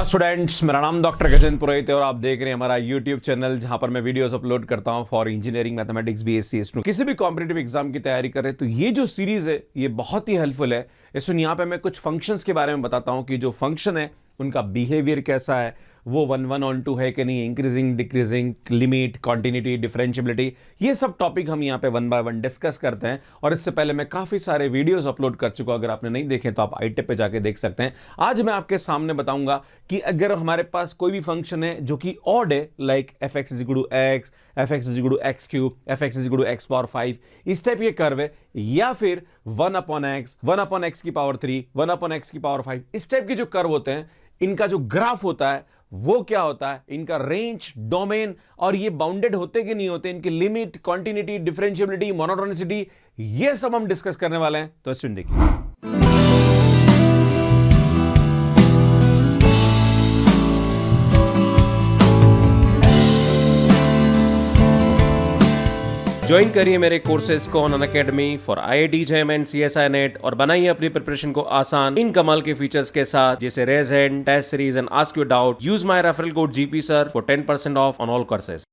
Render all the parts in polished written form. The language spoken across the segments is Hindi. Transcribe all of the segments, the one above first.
नमस्कार स्टूडेंट्स, मेरा नाम डॉक्टर गजेंद्र पुरोहित है और आप देख रहे हैं हमारा यूट्यूब चैनल जहां पर मैं वीडियोस अपलोड करता हूं for engineering mathematics BSc student किसी भी कॉम्पिटिटिव एग्जाम की तैयारी कर रहे हैं तो ये जो सीरीज है ये बहुत ही हेल्पफुल है। इसमें यहाँ पे मैं कुछ फंक्शंस के बारे में बताता हूं कि जो फंक्शन है उनका बिहेवियर कैसा है, वो 1 1 ऑन 2 है कि नहीं, increasing decreasing, limit, continuity, differentiability, ये सब टॉपिक हम यहाँ पे 1 बाय 1 डिस्कस करते हैं। और इससे पहले मैं काफ़ी सारे वीडियोस अपलोड कर चुका हूं, अगर आपने नहीं देखे तो आप iTip पे जाके देख सकते हैं। आज मैं आपके सामने बताऊंगा कि अगर हमारे पास कोई भी फंक्शन है जो कि ऑड है, like fx is equal to x, fx is equal to x cube, fx is equal to x power 5, इस टाइप के कर्व है, या फिर 1 अपॉन x, 1 अपॉन x की पावर 3, 1 अपॉन x की पावर 5, इस टाइप के जो कर्व होते हैं इनका जो ग्राफ होता है वो क्या होता है, इनका रेंज, डोमेन, और ये बाउंडेड होते कि नहीं होते, इनकी लिमिट, कॉन्टिन्यूटी, डिफरेंशिएबिलिटी, मोनोटोनिसिटी, ये सब हम डिस्कस करने वाले हैं। तो सुन देखिए। ज्वाइन करिए मेरे कोर्सेज को on academy for IIT JEM and CSI net और बनाइए अपनी प्रिपरेशन को आसान इन कमाल के फीचर्स के साथ, जैसे raise hand, test series and ask you doubt. Use my referral code GP sir for 10% off on all courses.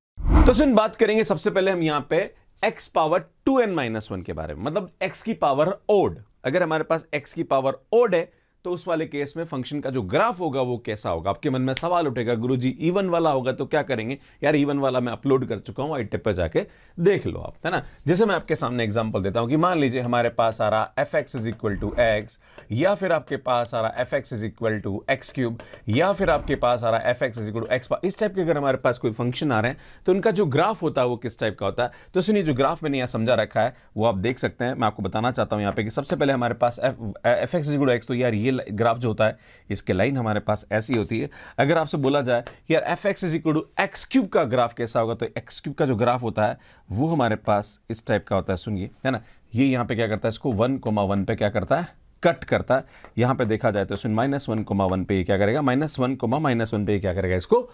तो सुन, बात करेंगे सबसे पहले हम यहाँ पे x पावर 2n-1 के बारे में, मतलब x की पावर ओड। अगर हमारे पास x की पावर ओड है तो उस वाले केस में फंक्शन का जो ग्राफ होगा वो कैसा होगा। आपके मन में सवाल उठेगा, गुरुजी इवन वाला होगा तो क्या करेंगे? यार इवन वाला मैं अपलोड कर चुका हूं, iTip पे जाके देख लो आप, है ना। जैसे मैं आपके सामने एग्जांपल देता हूं कि मान लीजिए हमारे पास आ रहा fx is equal to x, या फिर आपके पास आ रहा fx is equal to x cube, या फिर आपके पास आ रहा fx is equal to x। इस टाइप के अगर हमारे पास कोई फंक्शन आ रहे हैं तो उनका जो ग्राफ होता है वो किस टाइप का होता है। तो सुनिए, जो ग्राफ मैंने यहाँ समझा रखा है वो आप देख सकते हैं। मैं आपको बताना चाहता हूँ यहाँ पे कि सबसे पहले हमारे पास fx is equal to x, तो यार ये ग्राफ जो होता है इसके लाइन हमारे पास ऐसी होती है। अगर आपसे बोला जाए कि यार fx is equal to x cube का ग्राफ कैसा होगा, तो x क्यूब का जो ग्राफ होता है वो हमारे पास इस टाइप का होता है। सुनिए, है ना, ये यहाँ पे क्या करता है, इसको 1,1 पे क्या करता है, कट करता है। यहां पे देखा जाए तो सुन -1,1 पे क्या करेगा, -1,-1 पे क्या करेगा, इसको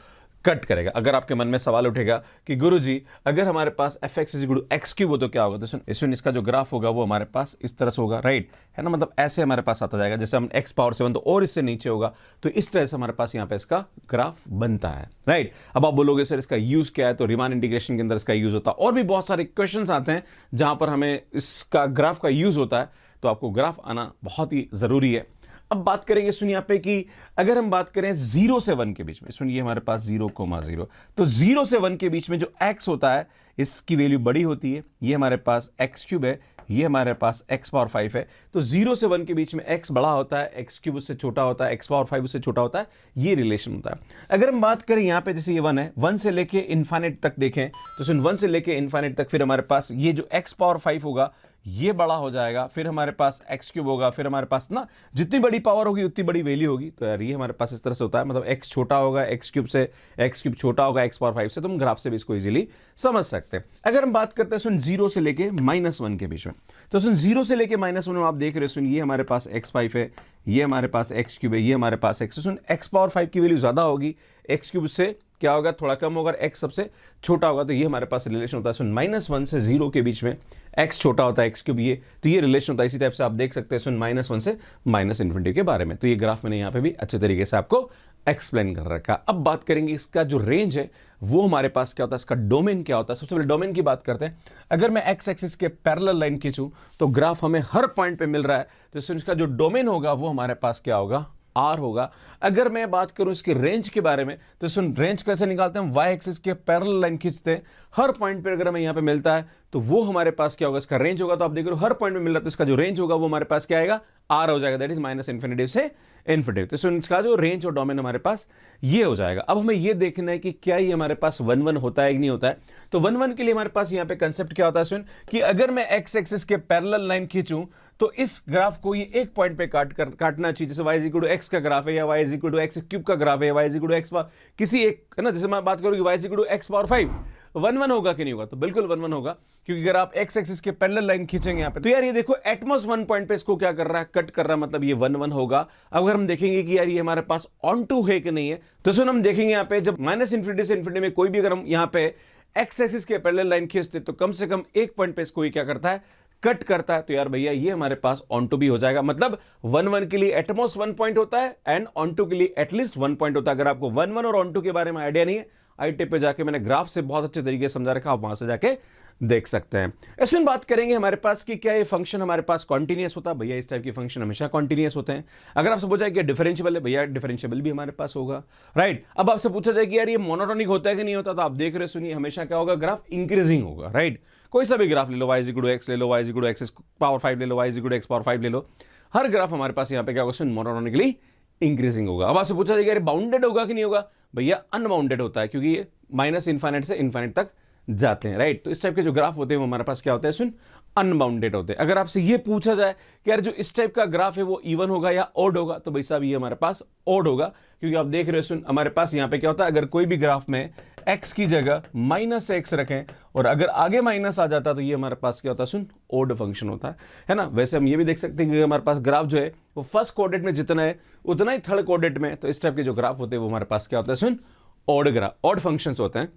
कट करेगा। अगर आपके मन में सवाल उठेगा कि गुरुजी अगर हमारे पास fx is equal to x cube हो तो क्या होगा, तो सुन इसका जो ग्राफ होगा वो हमारे पास इस तरह से होगा, राइट, है ना। मतलब ऐसे हमारे पास आता जाएगा, जैसे हम x पावर 7 तो और इससे नीचे होगा, तो इस तरह से हमारे पास यहाँ पे इसका ग्राफ बनता है, राइट। अब आप बोलोगे सर इसका यूज क्या है, तो रीमान इंटीग्रेशन के अंदर इसका यूज होता है। और भी बहुत सारे क्वेश्चन आते हैं जहां पर हमें इसका ग्राफ का यूज होता है, तो आपको ग्राफ आना बहुत ही जरूरी है। अब बात करेंगे सुनिए यहाँ पे कि अगर हम बात करें 0 से 1 के बीच में, सुनिए हमारे पास 0,0, तो 0 से 1 के बीच में जो x होता है इसकी वैल्यू बड़ी होती है। ये हमारे पास x क्यूब है, ये हमारे पास x पावर 5 है। तो 0 से 1 के बीच में x बड़ा होता है, x क्यूब उससे छोटा होता है, x पावर 5 उससे छोटा होता है, ये रिलेशन होता है। अगर हम बात करें यहाँ पे, जैसे ये 1 है, 1 से लेके इन्फाइनाइट तक देखें तो सुन 1 से लेके इन्फाइनाइट तक फिर हमारे पास ये जो x पावर 5 होगा ये बड़ा हो जाएगा, फिर हमारे पास x क्यूब होगा, फिर हमारे पास ना जितनी बड़ी पावर होगी उतनी बड़ी वैल्यू होगी। तो यार ये हमारे पास इस तरह से होता है, मतलब x छोटा होगा x क्यूब से, x क्यूब छोटा होगा x पावर 5 से। तुम ग्राफ से भी इसको इजीली समझ सकते हैं। अगर हम बात करते हैं सुन 0 से लेके -1 के बीच में, तो सुन 0 से लेके -1 में आप देख रहे हो, सुन ये हमारे पास x5 है, ये हमारे पास x क्यूब है, ये हमारे पास x। सुन x पावर 5 की वैल्यू ज्यादा होगी, x क्यूब से क्या होगा, थोड़ा कम होगा, x सबसे छोटा होगा। तो ये हमारे पास रिलेशन होता है सुन -1 से 0 के बीच में x छोटा होता है x क्यूब, ये तो ये रिलेशन होता है। इसी टाइप से आप देख सकते हैं सुन -1 से -∞ के बारे में। तो ये ग्राफ मैंने यहाँ पे भी अच्छे तरीके से आपको एक्सप्लेन कर रखा। अब बात करेंगे इसका जो रेंज है वो हमारे पास क्या होता है, इसका डोमेन क्या होता है। सबसे पहले डोमेन की बात करते हैं। अगर मैं x एक्सिस के पैरेलल लाइन खींचूं तो ग्राफ हमें हर पॉइंट पे मिल रहा है, तो इसका जो डोमेन होगा वो हमारे पास क्या होगा, R होगा। अगर मैं बात करूं इसके रेंज के बारे में, तो सुन रेंज कैसे निकालते हैं, y एक्सिस के पैरेलल लाइन खींचते हैं, हर पॉइंट पे अगर हमें यहां पे मिलता है तो वो हमारे पास क्या होगा, इसका रेंज होगा। तो आप देख रहे हो हर पॉइंट पे मिल रहा है, तो इसका जो रेंज होगा वो हमारे पास क्या आएगा, R हो जाएगा, दैट इज -∞ से इन्फिनिटी। तो सुन इसका जो रेंज और डोमेन हमारे पास ये हो जाएगा। अब हमें ये देखना है कि क्या ये हमारे पास 1 1 होता है कि नहीं होता है। तो 1 1 के लिए हमारे पास यहाँ पे कंसेप्ट क्या होता है सुन, कि अगर मैं x एक्सिस के पैरेलल लाइन खींचूं तो इस ग्राफ को ये एक पॉइंट पे काटना चाहिए। जैसे y is equal to x का ग्राफ है, या y is equal to x cube का ग्राफ है, या y is equal to x power किसी एक, है ना। जैसे मैं बात करूं कि y is equal to x power 5, 1 1 होगा कि नहीं होगा, तो बिल्कुल 1 1 होगा, क्योंकि अगर आप x एक्सिस के पैरेलल लाइन खींचेंगे यहाँ पे, तो यार ये देखो एटमॉस 1 पॉइंट पे इसको क्या कर रहा है, कट कर रहा है, मतलब ये 1 1 होगा। अगर हम देखेंगे कि यार ये हमारे पास ऑन टू है कि नहीं है, तो सुन हम देखेंगे यहाँ पे जब -∞ से इन्फिनिटी में कोई भी अगर हम यहाँ पे x एक्सिस के पैरेलल लाइन खींचते तो कम से कम एक पॉइंट पे इसको ये क्या करता है, कट करता है, तो यार भैया ये हमारे पास ऑन टू भी हो जाएगा। मतलब 1-1 के लिए एटमोस्ट 1 पॉइंट होता है एंड ऑन टू के लिए एटलीस्ट 1 पॉइंट होता है। अगर आपको 1-1 और ऑन टू के बारे में आइडिया नहीं है, iTip पे जाके मैंने ग्राफ से बहुत अच्छे तरीके से समझा रखा, आप वहां से जाके देख सकते हैं। ऐसे बात करेंगे हमारे पास कि क्या ये फंक्शन हमारे पास कॉन्टिन्यूअस होता है। भैया इस टाइप के फंक्शन हमेशा कॉन्टिन्यूअस होते हैं। अगर आपसे पूछा कि डिफरेंशियबल है, भैया डिफरेंशियबल भी हमारे पास होगा, राइट। अब आपसे पूछा जाए कि यार ये मोनोटोनिक होता है कि नहीं होता, तो आप देख रहे सुनिए, हमेशा क्या होगा, ग्राफ इंक्रीजिंग होगा, राइट। कोई सा भी ग्राफ ले लो, y = x ले लो, y = x पावर 5 ले लो, y = x पावर 5 ले लो, हर ग्राफ हमारे पास यहाँ पे क्या होगा, मोनोटोनिकली इंक्रीजिंग होगा। अब आपसे पूछा जाएगा यार बाउंडेड होगा कि नहीं होगा, भैया अनबाउंडेड होता है, क्योंकि ये माइनस इनफाइनाइट से इनफाइनाइट तक जाते हैं, राइट। तो इस टाइप के जो ग्राफ होते हैं वो हमारे पास क्या होते हैं, सुन, अनबाउंडेड होते हैं। अगर आपसे ये पूछा जाए कि यार जो इस टाइप का ग्राफ है वो इवन होगा या ऑड होगा, तो भाई साहब ये हमारे पास ऑड होगा, क्योंकि आप देख रहे हो सुन, हमारे पास यहाँ पे क्या होता है, अगर कोई भी ग्राफ में x की जगह -x रखें और अगर आगे माइनस आ जाता तो ये हमारे पास क्या होता है, सुन, ऑड फंक्शन होता है ना। वैसे हम ये भी देख सकते हैं कि हमारे पास ग्राफ जो है वो फर्स्ट कोऑर्डिनेट में जितना है उतना ही थर्ड कोऑर्डिनेट में, तो इस टाइप के जो ग्राफ होते हैं वो हमारे पास क्या होता है, सुन, ऑड फंक्शंस होते हैं।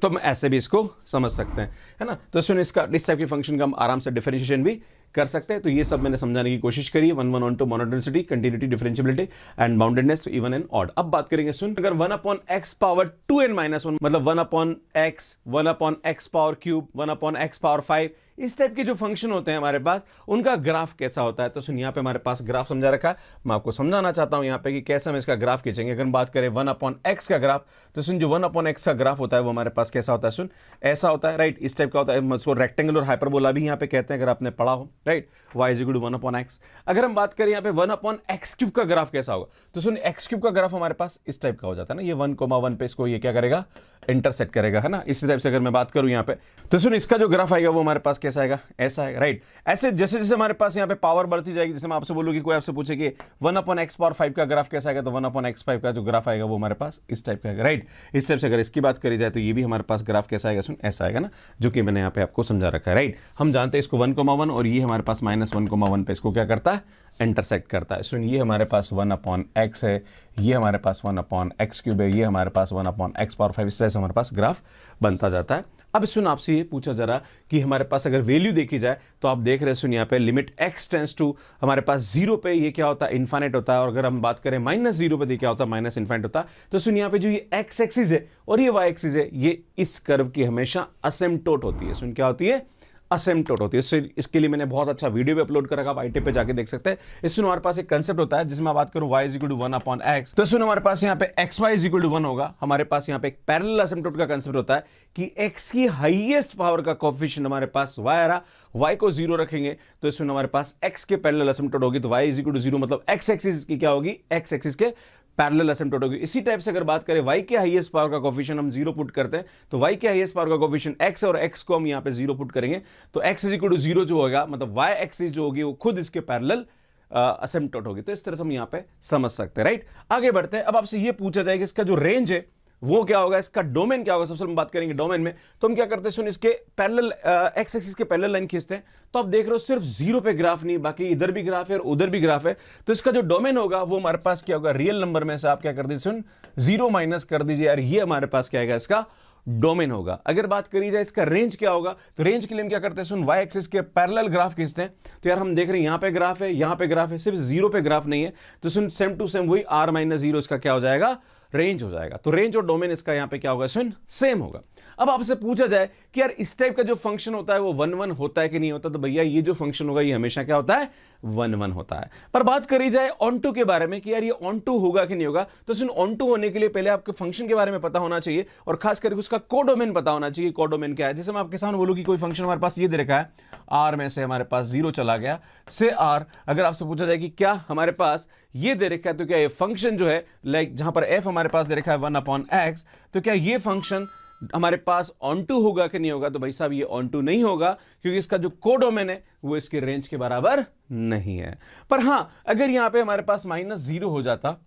तो हम ऐसे भी इसको समझ सकते हैं, है ना। तो सुन, इसका इस टाइप के फंक्शन का हम आराम से डिफरेंशिएशन भी कर सकते हैं। तो ये सब मैंने समझाने की कोशिश करी है, 1-1 onto, monotonicity, continuity, differentiability and boundedness, even and odd. अब बात करेंगे सुन, अगर 1/x पावर 2n-1 मतलब 1/x power cube, 1/x power 5, इस टाइप के जो फंक्शन होते हैं हमारे पास, उनका ग्राफ कैसा होता है। तो सुन, यहाँ पे हमारे पास ग्राफ समझा रखा है, मैं आपको समझाना चाहता हूं यहाँ पे कि कैसे हम इसका ग्राफ खींचेंगे। अगर हम बात करें 1/x का ग्राफ, तो सुन, जो 1/x का ग्राफ होता है वो हमारे पास कैसा होता है, सुन, ऐसा होता है, राइट। इस टाइप का होता है, उसको रेक्टेंगल और हाइपरबोला भी यहाँ पे कहते हैं, अगर आपने पढ़ा हो, राइट। y = 1/x। अगर हम बात करें यहाँ पे 1/x³ का ग्राफ कैसा होगा, तो सुन, x³ का ग्राफ हमारे पास इस टाइप का हो जाता है ना, ये 1,1 पे इसको ये क्या करेगा, इंटरसेक्ट करेगा, है ना। इस टाइप से अगर मैं बात करूं यहाँ पे, तो सुन, इसका जो ग्राफ आएगा वो हमारे पास कैसा आएगा, ऐसा आएगा, राइट। ऐसे जैसे जैसे हमारे पास यहाँ पे पावर बढ़ती जाएगी, जैसे मैं आपसे बोलूँ कि कोई आपसे पूछे कि 1/x पावर 5 का ग्राफ कैसा आएगा, तो 1/x5 का जो ग्राफ आएगा वो हमारे पास इस टाइप का आएगा, राइट। इस टाइप से अगर इसकी बात करी जाए तो ये भी हमारे पास ग्राफ कैसा आएगा, सुन, ऐसा आएगा ना, जो कि मैंने यहाँ पे आपको समझा रखा है, राइट। हम जानते हैं इसको 1,1 और ये हमारे पास -1,1 पे इसको क्या करता है, इंटरसेक्ट करता है। सुन, ये हमारे पास 1/x है, ये हमारे पास 1/x³ है, ये हमारे पास 1/x पावर 5, इस तरह से हमारे पास ग्राफ बनता जाता है। अब सुन, आपसे ये पूछा जरा कि हमारे पास अगर वैल्यू देखी जाए, तो आप देख रहे हैं सुन, यहाँ पे लिमिट x टेंड्स टू हमारे पास 0 पे ये क्या होता है, इनफाइनाइट होता है। और अगर हम बात करें -0 पे, तो क्या होता है, माइनस इनफाइनाइट होता है। तो सुन, यहाँ पे जो ये x एक्सिस है और ये y एक्सिस है, ये इस कर्व की हमेशा असिम्पटोट होती है। सुन, क्या होती है, असिम्पटोट होती है। इसके लिए मैंने बहुत अच्छा वीडियो भी अपलोड कर रखा, आप iTip पे जाके देख सकते हैं। इसमें हमारे पास एक कंसेप्ट होता है, जिसमें बात करूं y = 1/x, तो सुन, हमारे पास यहाँ पे xy = 1 होगा। हमारे पास यहाँ पे एक पैरेलल असिम्पटोट का कंसेप्ट होता है कि x की हाईएस्ट पावर का कोएफिशिएंट हमारे पास y आ रहा, y को 0 रखेंगे तो इसमें हमारे पास x के पैरेलल असिम्पटोट होगी, तो y = 0 मतलब x एक्सिस की क्या होगी, x एक्सिस के पैरेलल असिम्पटोट होगी। इसी टाइप से अगर बात करें y के हाईएस्ट पावर का कोएफिशिएंट हम 0 पुट करते हैं, तो y के हाईएस्ट पावर का कोएफिशिएंट x और x को हम यहाँ पे 0 पुट करेंगे, तो x = 0 जो होगा, मतलब y एक्सिस जो होगी वो खुद इसके पैरेलल असिम्पटोट होगी। तो इस तरह से हम यहाँ पे समझ सकते हैं, राइट। आगे बढ़ते हैं। अब आपसे ये पूछा जाएगा इसका जो रेंज है वो क्या होगा, इसका डोमेन क्या होगा। सबसे हम बात करेंगे डोमेन में, तो हम क्या करते हैं, सुन, इसके पैरेलल एक्स एक्सिस के पैरेलल लाइन खींचते हैं। तो आप देख रहे हो सिर्फ 0 पे ग्राफ नहीं, बाकी इधर भी ग्राफ है और उधर भी ग्राफ है। तो इसका जो डोमेन होगा वो हमारे पास क्या होगा, रियल नंबर में से आप क्या कर दीजिए, सुन, 0 माइनस कर दीजिए यार, ये हमारे पास क्या आएगा, इसका डोमेन होगा। अगर बात करी जाए इसका रेंज क्या होगा, तो रेंज के लिए हम क्या करते हैं, सुन, y एक्सिस के पैरेलल ग्राफ खींचते हैं। तो यार हम देख रहे हैं यहाँ पे ग्राफ है, यहाँ पे ग्राफ है, सिर्फ 0 पे ग्राफ नहीं है। तो सुन, सेम टू सेम वही r-0 इसका क्या हो जाएगा, रेंज हो जाएगा। तो रेंज और डोमेन इसका यहाँ पे क्या होगा, सुन, सेम होगा। अब आपसे पूछा जाए कि यार इस टाइप का जो फंक्शन होता है वो 1-1 होता है कि नहीं होता, तो भैया ये जो फंक्शन होगा ये हमेशा क्या होता है, 1-1 होता है। पर बात करी जाए ऑन टू के बारे में कि यार ये ऑन टू होगा कि नहीं होगा, तो सुन, ऑन टू होने के लिए पहले आपके फंक्शन के बारे में पता होना चाहिए और खास करके उसका कोडोमेन पता होना चाहिए। कोडोमेन क्या है, जैसे मैं आपके सामने बोलूं कि कोई फंक्शन हमारे पास ये दे रखा है, r में से हमारे पास 0 चला गया से r। अगर आपसे पूछा जाए कि क्या हमारे पास ये दे रखा है, तो क्या ये फंक्शन जो है, लाइक जहां पर f हमारे पास दे रखा है 1/x, तो क्या ये फंक्शन हमारे पास ऑन टू होगा कि नहीं होगा, तो भाई साहब ये ऑन टू नहीं होगा, क्योंकि इसका जो कोडोमेन है वो इसके रेंज के बराबर नहीं है। पर हां, अगर यहां पे हमारे पास -0 हो जाता,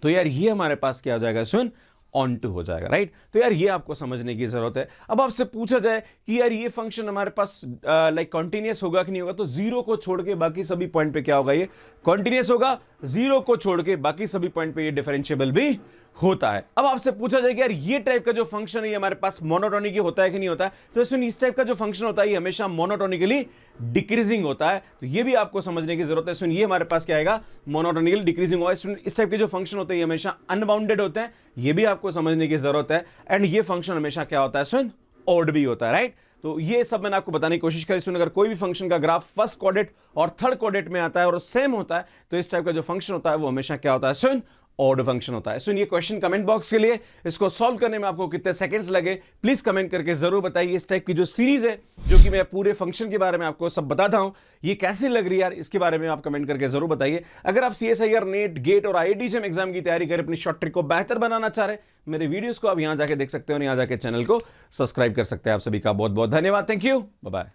तो यार ये हमारे पास क्या हो जाएगा, सुन, ऑन टू हो जाएगा, राइट। तो यार ये आपको समझने की जरूरत है। अब आपसे पूछा जाए कि यार ये फंक्शन हमारे पास लाइक कॉन्टिन्यूअस होगा कि नहीं होगा, तो 0 को छोड़ के बाकी सभी पॉइंट पे क्या होगा, ये कॉन्टिन्यूअस होगा। जीरो को छोड़ के बाकी सभी पॉइंट पे ये डिफरेंशिएबल भी होता है। अब आपसे पूछा जाए कि यार ये टाइप का जो फंक्शन है हमारे पास मोनोटोनिक होता है कि नहीं होता है, तो सुन इस टाइप का जो फंक्शन होता है ये हमेशा मोनोटोनिकली डिक्रीजिंग होता है, तो ये भी आपको समझने की जरूरत है। सुन ये हमारे पास क्या आएगा, मोनोटोनिकली डिक्रीजिंग होगा। इस टाइप के जो फंक्शन होते हैं ये हमेशा अनबाउंडेड होते हैं, ये भी आपको समझने की जरूरत है। एंड ये फंक्शन हमेशा क्या होता है, सुन ऑड भी होता है, राइट। तो ये सब मैंने आपको बताने की कोशिश करी। सुन अगर कोई भी फंक्शन का ग्राफ फर्स्ट क्वाड्रेंट और थर्ड क्वाड्रेंट में आता है और सेम होता है, तो इस टाइप का जो फंक्शन होता है वो हमेशा क्या होता है, सुन ऑड फंक्शन होता है। सुन ये क्वेश्चन कमेंट बॉक्स के लिए, इसको सॉल्व करने में आपको कितने सेकंड्स लगे प्लीज कमेंट करके जरूर बताइए। इस टाइप की जो सीरीज है जो कि मैं पूरे फंक्शन के बारे में आपको सब बताता हूं, ये कैसी लग रही है यार, इसके बारे में आप कमेंट करके जरूर बताइए। अगर आप CSIR नेट गेट और IIT JEM एग्जाम की तैयारी करें, अपनी शॉर्ट ट्रिक को बेहतर बनाना चाह रहे, मेरे वीडियोस को आप यहां जाके देख सकते हो और यहां जाके चैनल को सब्सक्राइब कर सकते हैं। आप सभी का बहुत बहुत धन्यवाद। Thank you, bye bye.